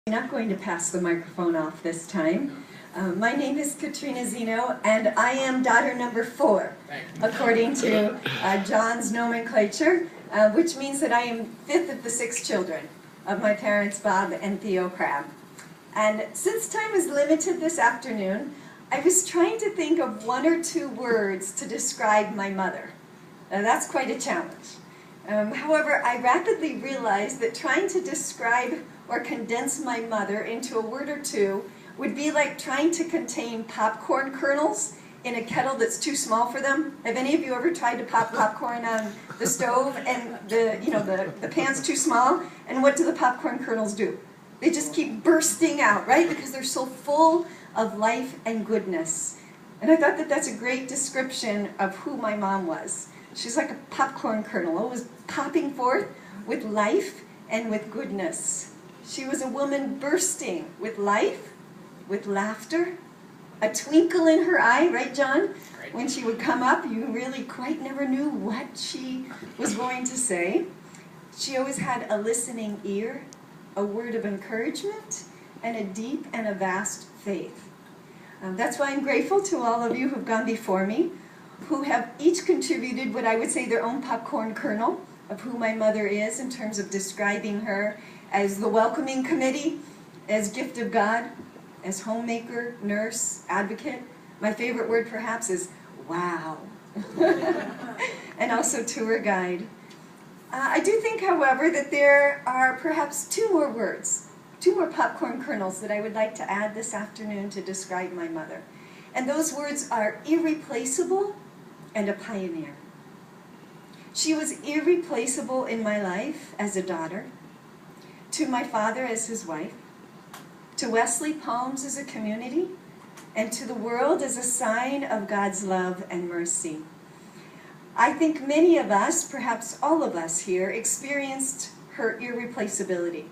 I'm not going to pass the microphone off this time. My name is Katrina Zeno, and I am daughter number 4, according to John's nomenclature, which means that I am 5th of the 6 children of my parents, Bob and Theo Crabb. And since time is limited this afternoon, I was trying to think of 1 or 2 words to describe my mother. Now, that's quite a challenge. However, I rapidly realized that trying to describe or condense my mother into a word or 2 would be like trying to contain popcorn kernels in a kettle that's too small for them. Have any of you ever tried to pop popcorn on the stove and the pan's too small? And what do the popcorn kernels do? They just keep bursting out, right? Because they're so full of life and goodness. And I thought that that's a great description of who my mom was. She's like a popcorn kernel, always popping forth with life and with goodness. She was a woman bursting with life, with laughter, a twinkle in her eye, right, John? Right. When she would come up, you really quite never knew what she was going to say. She always had a listening ear, a word of encouragement, and a deep and a vast faith. That's why I'm grateful to all of you who've gone before me, who have each contributed what I would say their own popcorn kernel of who my mother is in terms of describing her as the welcoming committee, as gift of God, as homemaker, nurse, advocate. My favorite word perhaps is wow. And also tour guide. I do think, however, that there are perhaps 2 more words, 2 more popcorn kernels that I would like to add this afternoon to describe my mother. And those words are irreplaceable and a pioneer. She was irreplaceable in my life as a daughter, to my father as his wife, to Wesley Palms as a community, and to the world as a sign of God's love and mercy. I think many of us, perhaps all of us here, experienced her irreplaceability.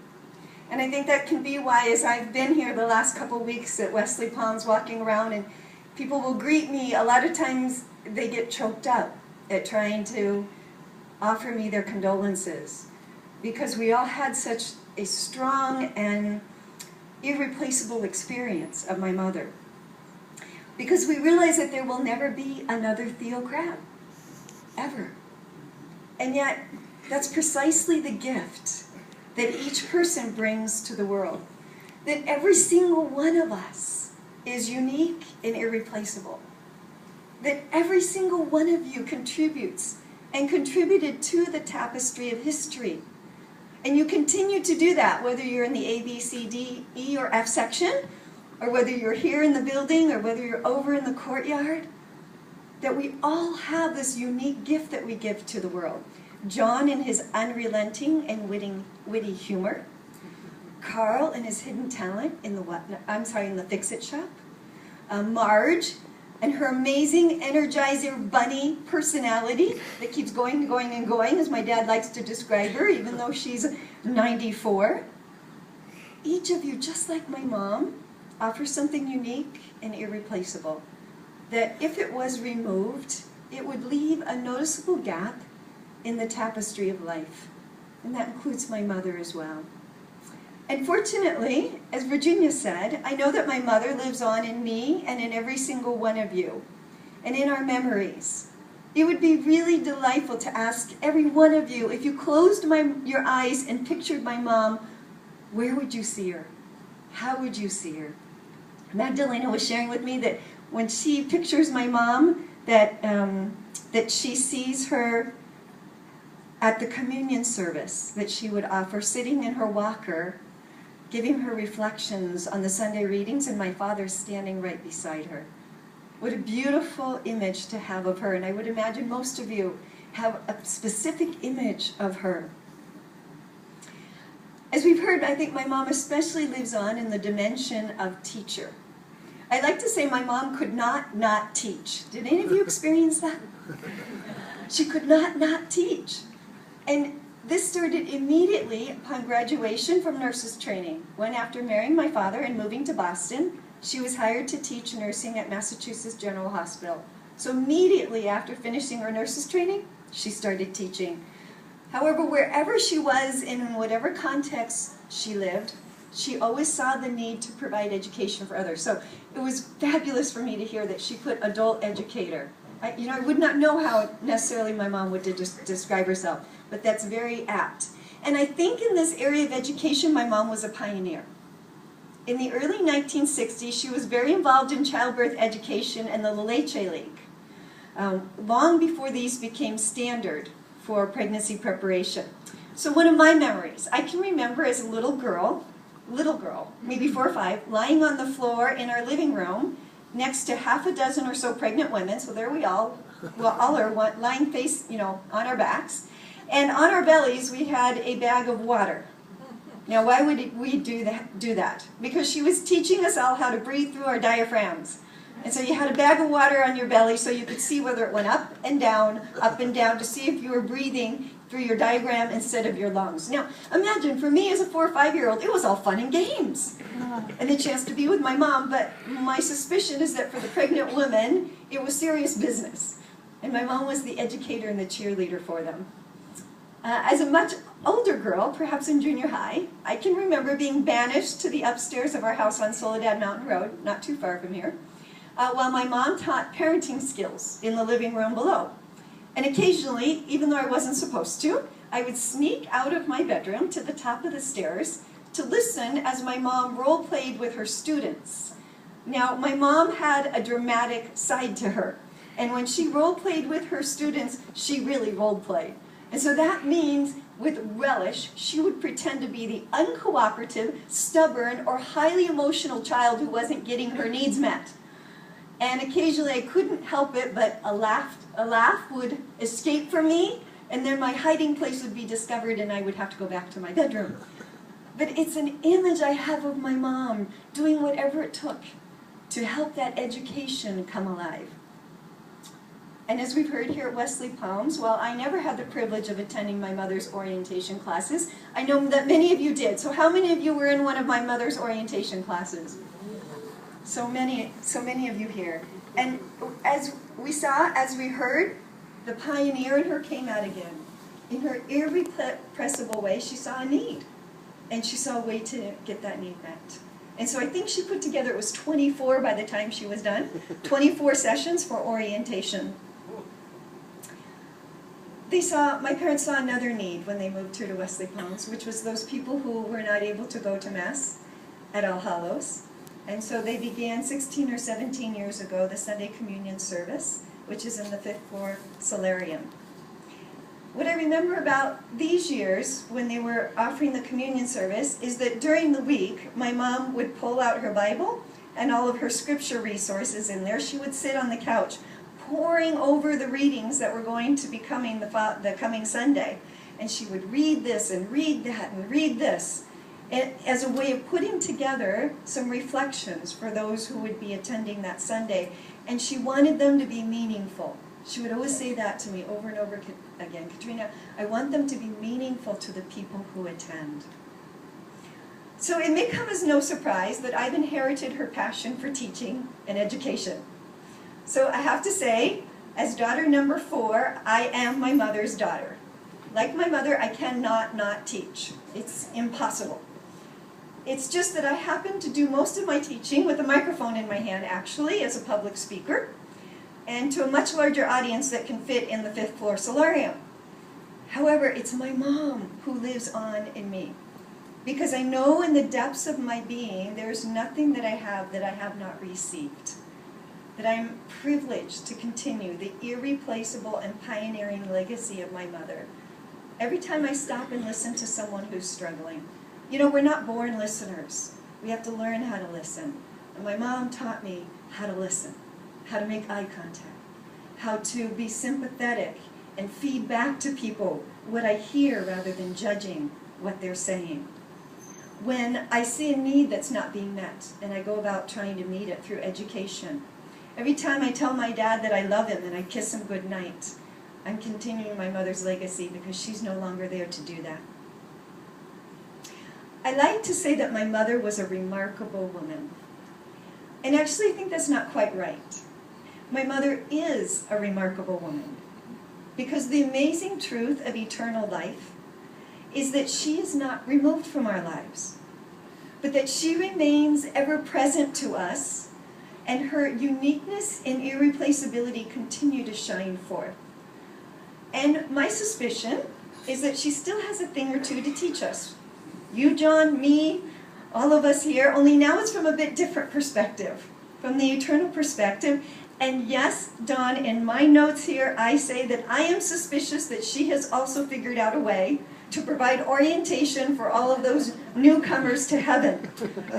And I think that can be why, as I've been here the last couple weeks at Wesley Palms walking around and people will greet me, a lot of times they get choked up at trying to offer me their condolences, because we all had such a strong and irreplaceable experience of my mother. Because we realize that there will never be another Theo Crabb, ever. And yet, that's precisely the gift that each person brings to the world. That every single one of us is unique and irreplaceable. That every single one of you contributes and contributed to the tapestry of history. And you continue to do that, whether you're in the A, B, C, D, E, or F section, or whether you're here in the building, or whether you're over in the courtyard, that we all have this unique gift that we give to the world. John in his unrelenting and witty humor, Carl in his hidden talent in the Fix-It shop, Marge and her amazing Energizer Bunny personality that keeps going and going and going, as my dad likes to describe her, even though she's 94. Each of you, just like my mom, offers something unique and irreplaceable, that if it was removed, it would leave a noticeable gap in the tapestry of life. And that includes my mother as well. And fortunately, as Virginia said, I know that my mother lives on in me and in every single one of you, and in our memories. It would be really delightful to ask every one of you, if you closed your eyes and pictured my mom, where would you see her? How would you see her? Magdalena was sharing with me that when she pictures my mom, that she sees her at the communion service that she would offer, sitting in her walker, giving her reflections on the Sunday readings, and my father standing right beside her. What a beautiful image to have of her, and I would imagine most of you have a specific image of her. As we've heard, I think my mom especially lives on in the dimension of teacher. I like to say my mom could not teach. Did any of you experience that? She could not teach. And this started immediately upon graduation from nurses training, when after marrying my father and moving to Boston, she was hired to teach nursing at Massachusetts General Hospital. So immediately after finishing her nurses training, she started teaching. However, wherever she was and in whatever context she lived, She always saw the need to provide education for others. So it was fabulous for me to hear that she put adult educator. I would not know how necessarily my mom would describe herself, but that's very apt. And I think in this area of education, my mom was a pioneer. In the early 1960s, she was very involved in childbirth education and the La Leche League, long before these became standard for pregnancy preparation. So one of my memories, I can remember as a little girl, maybe 4 or 5, lying on the floor in our living room next to half a dozen or so pregnant women. So there we all are lying face, on our backs. And on our bellies, we had a bag of water. Now, why would we do that? Because she was teaching us all how to breathe through our diaphragms. And so you had a bag of water on your belly so you could see whether it went up and down, to see if you were breathing through your diaphragm instead of your lungs. Now, imagine, for me as a 4 or 5-year-old, it was all fun and games. And the chance to be with my mom, but my suspicion is that for the pregnant women, it was serious business. And my mom was the educator and the cheerleader for them. As a much older girl, perhaps in junior high, I can remember being banished to the upstairs of our house on Soledad Mountain Road, not too far from here, while my mom taught parenting skills in the living room below. And occasionally, even though I wasn't supposed to, I would sneak out of my bedroom to the top of the stairs to listen as my mom role-played with her students. Now, my mom had a dramatic side to her, and when she role-played with her students, she really role-played. And so that means, with relish, she would pretend to be the uncooperative, stubborn, or highly emotional child who wasn't getting her needs met. And occasionally I couldn't help it, but a laugh would escape from me, and then my hiding place would be discovered and I would have to go back to my bedroom. But it's an image I have of my mom doing whatever it took to help that education come alive. And as we've heard here at Wesley Palms, while I never had the privilege of attending my mother's orientation classes, I know that many of you did. So how many of you were in one of my mother's orientation classes? So many of you here. And as we heard, the pioneer in her came out again. In her irrepressible way, she saw a need. And she saw a way to get that need met. And so I think she put together, it was 24 by the time she was done, 24 sessions for orientation. My parents saw another need when they moved here to Wesley Palms, which was those people who were not able to go to Mass at All Hallows. And so they began 16 or 17 years ago the Sunday Communion service, which is in the 5th floor solarium. What I remember about these years when they were offering the communion service is that during the week, my mom would pull out her Bible and all of her scripture resources in there. She would sit on the couch poring over the readings that were going to be coming the coming Sunday. And she would read this and read that and read this, as a way of putting together some reflections for those who would be attending that Sunday. And she wanted them to be meaningful. She would always say that to me over and over again, Katrina, I want them to be meaningful to the people who attend. So it may come as no surprise that I've inherited her passion for teaching and education. So I have to say, as daughter number 4, I am my mother's daughter. Like my mother, I cannot not teach. It's impossible. It's just that I happen to do most of my teaching with a microphone in my hand, actually, as a public speaker, and to a much larger audience that can fit in the 5th floor solarium. However, it's my mom who lives on in me, because I know in the depths of my being there's nothing that I have not received, that I'm privileged to continue the irreplaceable and pioneering legacy of my mother. Every time I stop and listen to someone who's struggling, we're not born listeners. We have to learn how to listen. And my mom taught me how to listen, how to make eye contact, how to be sympathetic and feed back to people what I hear rather than judging what they're saying. When I see a need that's not being met, and I go about trying to meet it through education, every time I tell my dad that I love him and I kiss him goodnight, I'm continuing my mother's legacy because she's no longer there to do that. I like to say that my mother was a remarkable woman. And actually I think that's not quite right. My mother is a remarkable woman because the amazing truth of eternal life is that she is not removed from our lives, but that she remains ever present to us, and her uniqueness and irreplaceability continue to shine forth. And my suspicion is that she still has a thing or two to teach us. You, John, me, all of us here, only now it's from a bit different perspective, from the eternal perspective. And yes, Don, in my notes here, I say that I am suspicious that she has also figured out a way to provide orientation for all of those newcomers to heaven.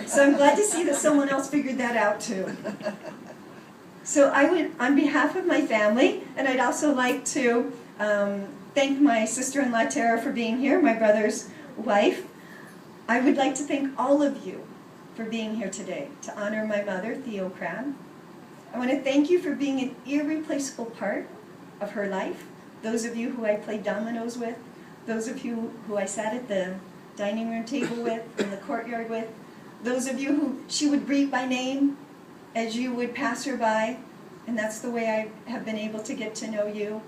So I'm glad to see that someone else figured that out too. So I would, on behalf of my family, and I'd also like to thank my sister-in-law Tara for being here, my brother's wife. I would like to thank all of you for being here today to honor my mother, Theo Crabb. I want to thank you for being an irreplaceable part of her life. Those of you who I played dominoes with, those of you who I sat at the dining room table with, in the courtyard with, those of you who she would greet by name as you would pass her by, and that's the way I have been able to get to know you.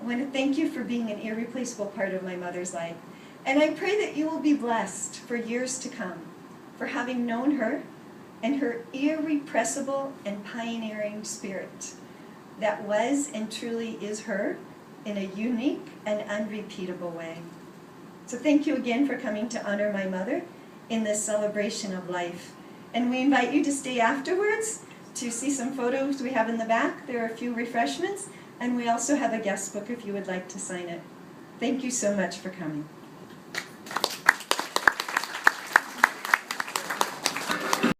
I want to thank you for being an irreplaceable part of my mother's life. And I pray that you will be blessed for years to come, for having known her and her irrepressible and pioneering spirit that was and truly is her in a unique and unrepeatable way. So thank you again for coming to honor my mother in this celebration of life. And we invite you to stay afterwards to see some photos we have in the back. There are a few refreshments, and we also have a guest book if you would like to sign it. Thank you so much for coming.